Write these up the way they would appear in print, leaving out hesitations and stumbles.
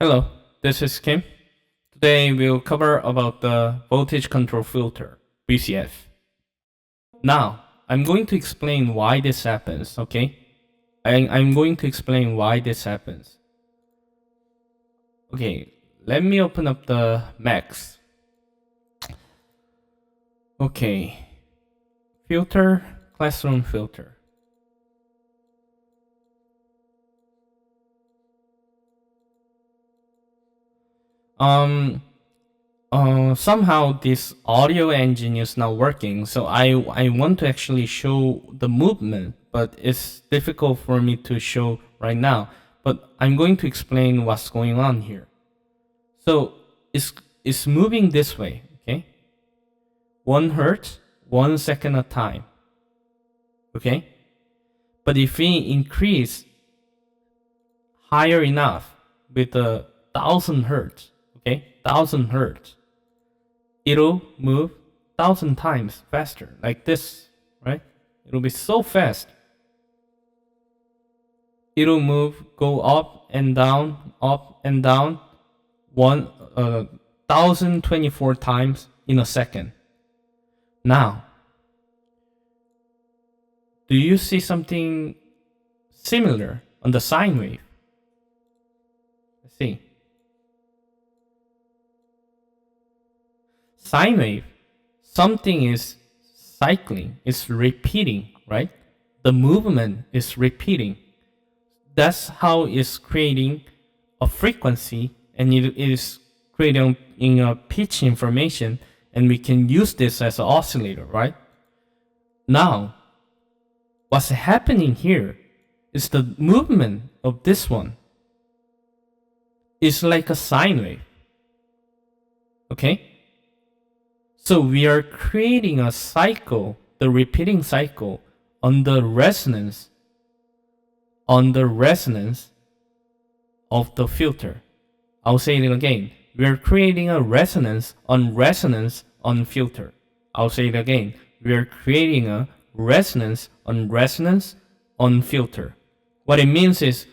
Hello, this is Kim. Today we'll cover about the voltage control filter, VCF. Now, I'm going to explain why this happens, okay? I'm going to explain why this happens. Okay, let me open up the Macs. Okay, filter, classroom filter. Somehow this audio engine is not working, so I want to actually show the movement, but it's difficult for me to show right now. But I'm going to explain what's going on here. So it's moving this way, okay? 1 hertz, 1 second at a time, okay? But if we increase higher enough with 1000 hertz, okay, 1000 hertz, it'll move 1000 times faster, like this, right? It'll be so fast. It'll go up and down, 1024 times in a second. Now, do you see something similar on the sine wave? Let's see. Sine wave, something is cycling, it's repeating, right? The movement is repeating. That's how it's creating a frequency, and it is creating a pitch information, and we can use this as an oscillator, right? Now, what's happening here is the movement of this one is like a sine wave, okay? So we are creating a cycle, the repeating cycle, on the resonance of the filter. I'll say it again. We are creating a resonance on filter. I'll say it again. We are creating a resonance on filter. What it means is,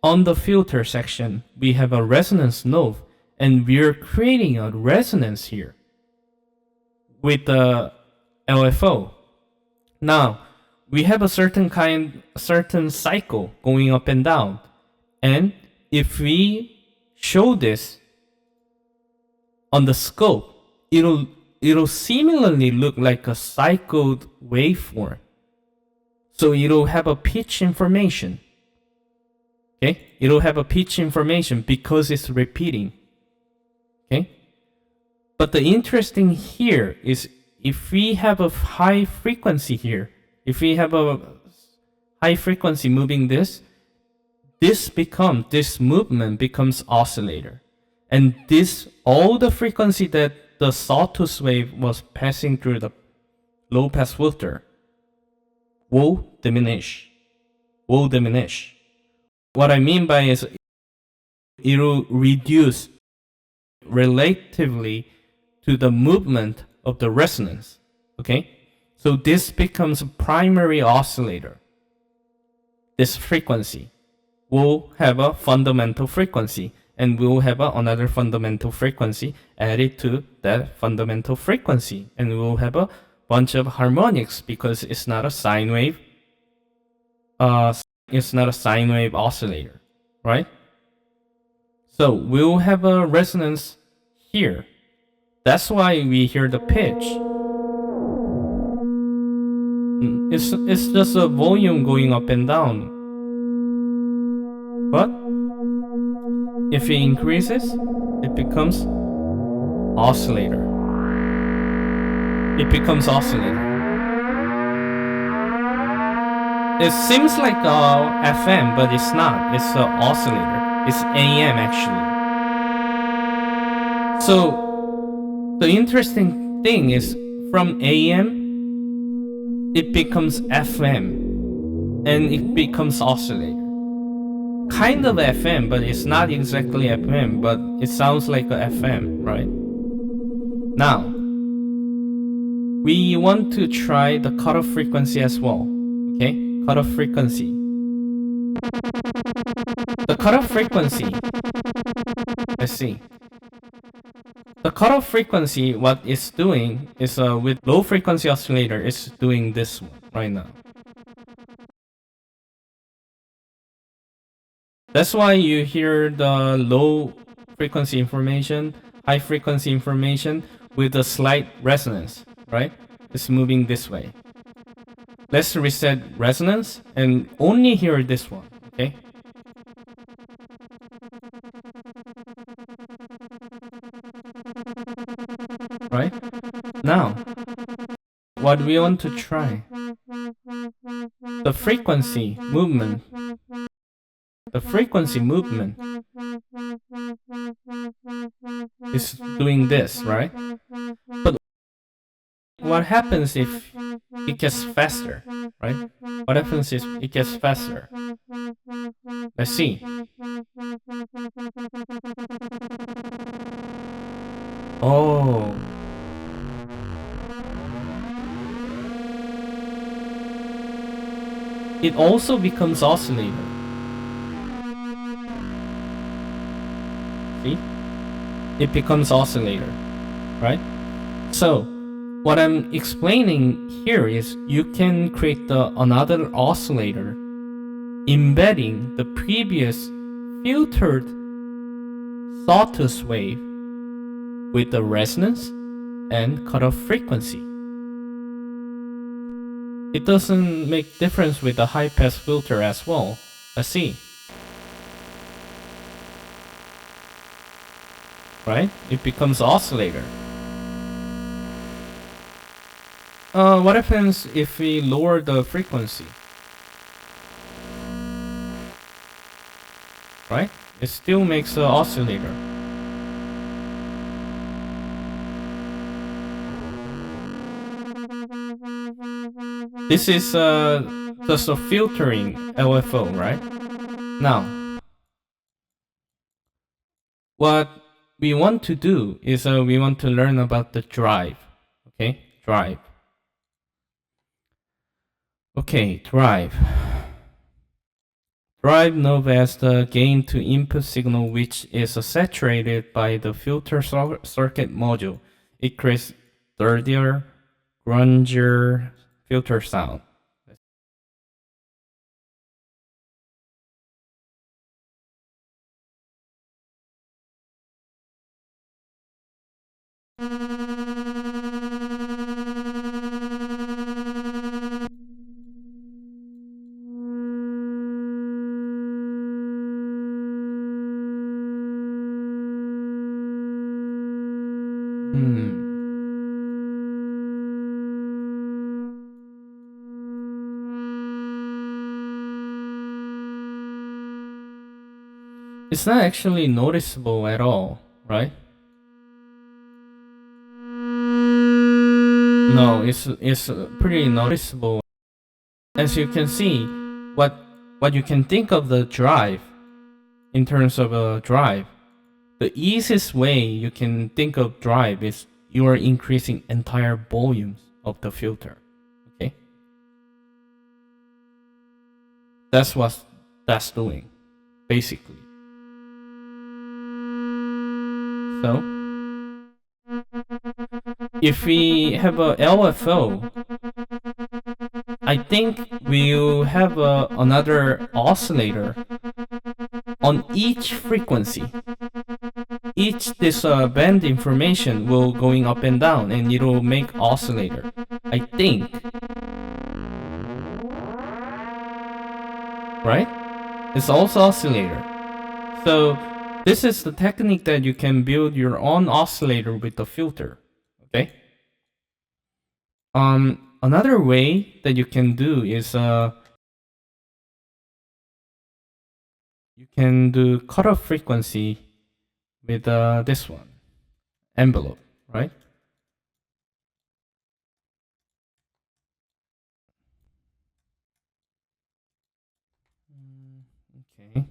on the filter section, we have a resonance node, and we are creating a resonance here with the LFO. Now, we have a certain cycle going up and down. And if we show this on the scope, it'll similarly look like a cycled waveform. So it'll have a pitch information. Okay? It'll have a pitch information because it's repeating. Okay? But the interesting here is, if we have a high frequency here, if we have a high frequency moving this movement becomes oscillator. And all the frequency that the sawtooth wave was passing through the low pass filter will diminish. What I mean by is, it'll reduce relatively to the movement of the resonance, okay? So this becomes a primary oscillator. This frequency will have a fundamental frequency, and we'll have another fundamental frequency added to that fundamental frequency, and we'll have a bunch of harmonics because it's not a sine wave. It's not a sine wave oscillator, right? So we'll have a resonance here. That's why we hear the pitch. It's just a volume going up and down. But if it increases, it becomes oscillator. It seems like FM, but it's not. It's an oscillator. It's AM actually. So the interesting thing is, from AM, it becomes FM, and it becomes oscillator. Kind of FM, but it's not exactly FM, but it sounds like a FM, right? Now, we want to try the cutoff frequency as well, okay? Cutoff frequency. The cutoff frequency Let's see. The cutoff frequency, what it's doing is with low frequency oscillator, it's doing this one right now. That's why you hear the low frequency information, high frequency information with a slight resonance, right? It's moving this way. Let's reset resonance and only hear this one, okay? Right? Now, what we want to try, the frequency movement is doing this, right? But what happens if it gets faster, right? What happens if it gets faster? Let's see. Oh. It also becomes oscillator. See? It becomes oscillator, right? So, what I'm explaining here is you can create another oscillator embedding the previous filtered sawtooth wave with the resonance and cutoff frequency. It doesn't make difference with the high pass filter as well. Let's see. Right? It becomes oscillator. What happens if we lower the frequency? Right? It still makes an oscillator. This is just a filtering LFO, right? Now, what we want to do is we want to learn about the drive. Okay, drive. Okay, drive. Drive known as the gain to input signal, which is saturated by the filter circuit module. It creates dirtier, grungier filter sound. It's not actually noticeable at all, right? No, it's pretty noticeable. As you can see, what you can think of the drive in terms of a drive, the easiest way you can think of drive is you are increasing entire volumes of the filter. Okay, that's what that's doing, basically. So, if we have a LFO, I think we'll have another oscillator on each frequency. Each this band information will going up and down, and it'll make oscillator. I think, right? It's also oscillator. So this is the technique that you can build your own oscillator with the filter. Okay. Another way that you can do is you can do cutoff frequency with this one, envelope, right? Okay.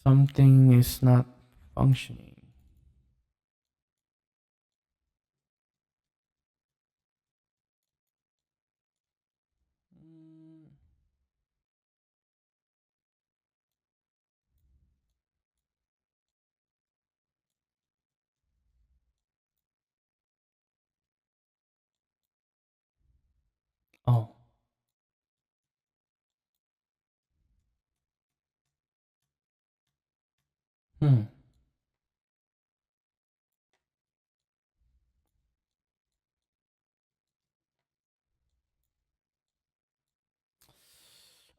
Something is not functioning. Oh. Hmm.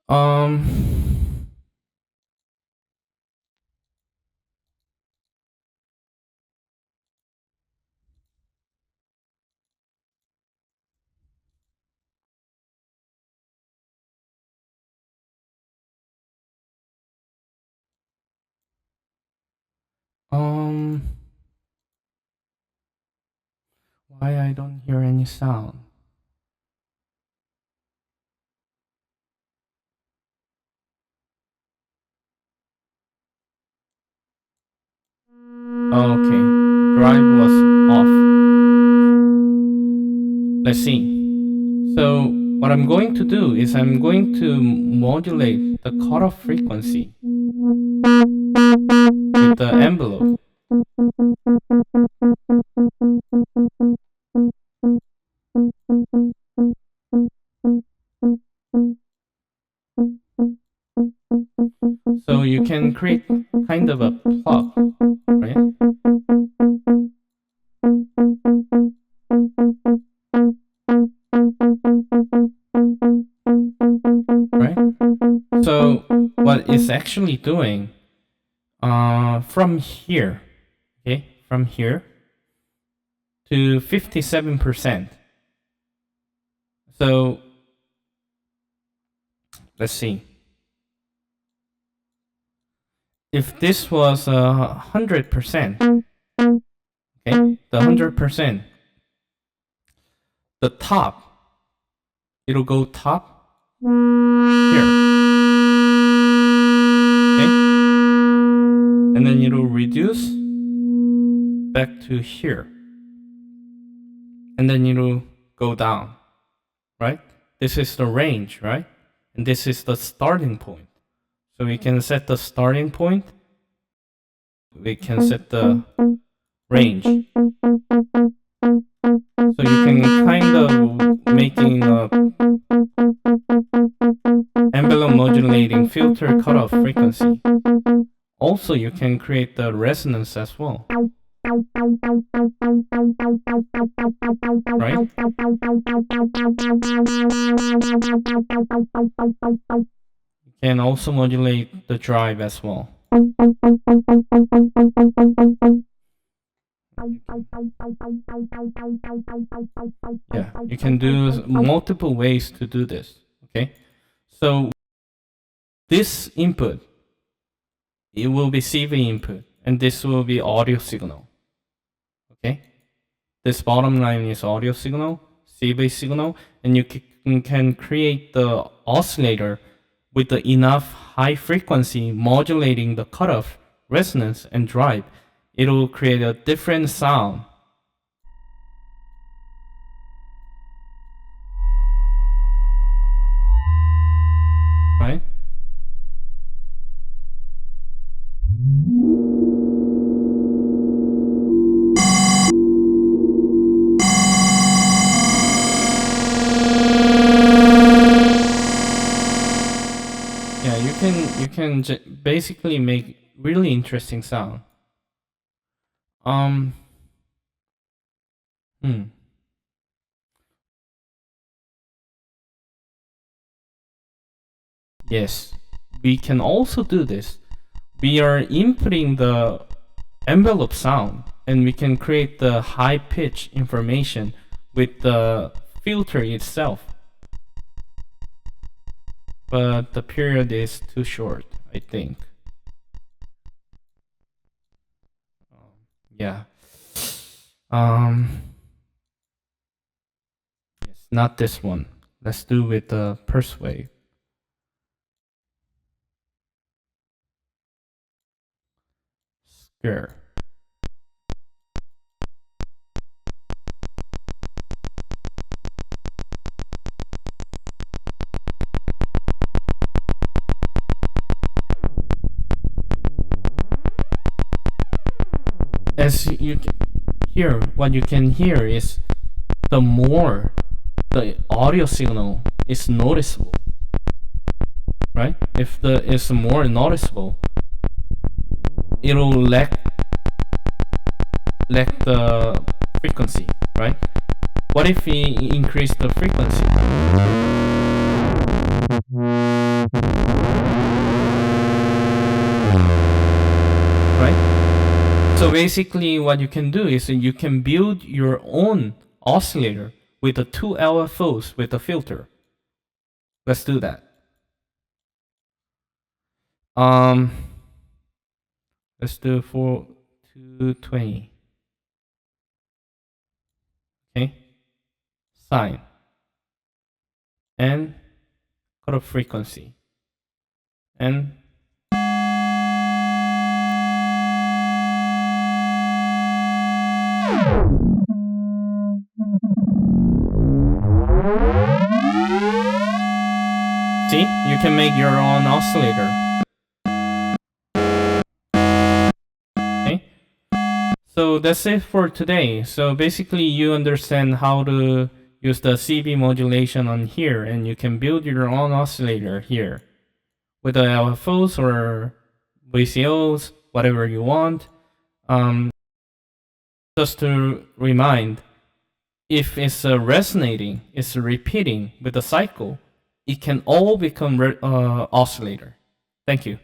Um. Why I don't hear any sound? Okay, drive was off. Let's see. So what I'm going to do is I'm going to modulate the cutoff frequency with the envelope. So you can create kind of a plug, right? Right? So what it's actually doing from here, okay, from here to 57%. So let's see. If this was 100%, okay, the 100%, the top, it'll go top here, okay, and then it'll reduce back to here, and then it'll go down, right? This is the range, right? And this is the starting point. So we can set the starting point. We can set the range. So you can kind of making a envelope modulating filter cutoff frequency. Also, you can create the resonance as well. Right? You can also modulate the drive as well. Yeah, you can do multiple ways to do this. Okay, so this input, it will be CV input, and this will be audio signal. Okay, this bottom line is audio signal, CV signal, and you can create the oscillator with the enough high frequency modulating the cutoff, resonance, and drive. It will create a different sound. Right? Yeah, you can basically make really interesting sound. Yes, we can also do this. We are inputting the envelope sound, and we can create the high pitch information with the filter itself. But the period is too short, I think. Yeah. Yes, not this one. Let's do with the pulse wave. here. As you can hear, what you can hear is the more the audio signal is noticeable, right? If it's more noticeable, it'll lack the frequency, right? What if we increase the frequency? Right? So basically what you can do is you can build your own oscillator with the 2 LFOs with a filter. Let's do that. Let's do 220. Okay. Sine. And cutoff frequency. And see, you can make your own oscillator. Okay, so that's it for today. So basically you understand how to use the CB modulation on here, and you can build your own oscillator here with the LFOs or VCOs, whatever you want. Just to remind, if it's resonating, it's repeating with the cycle, it can all become oscillator. Thank you.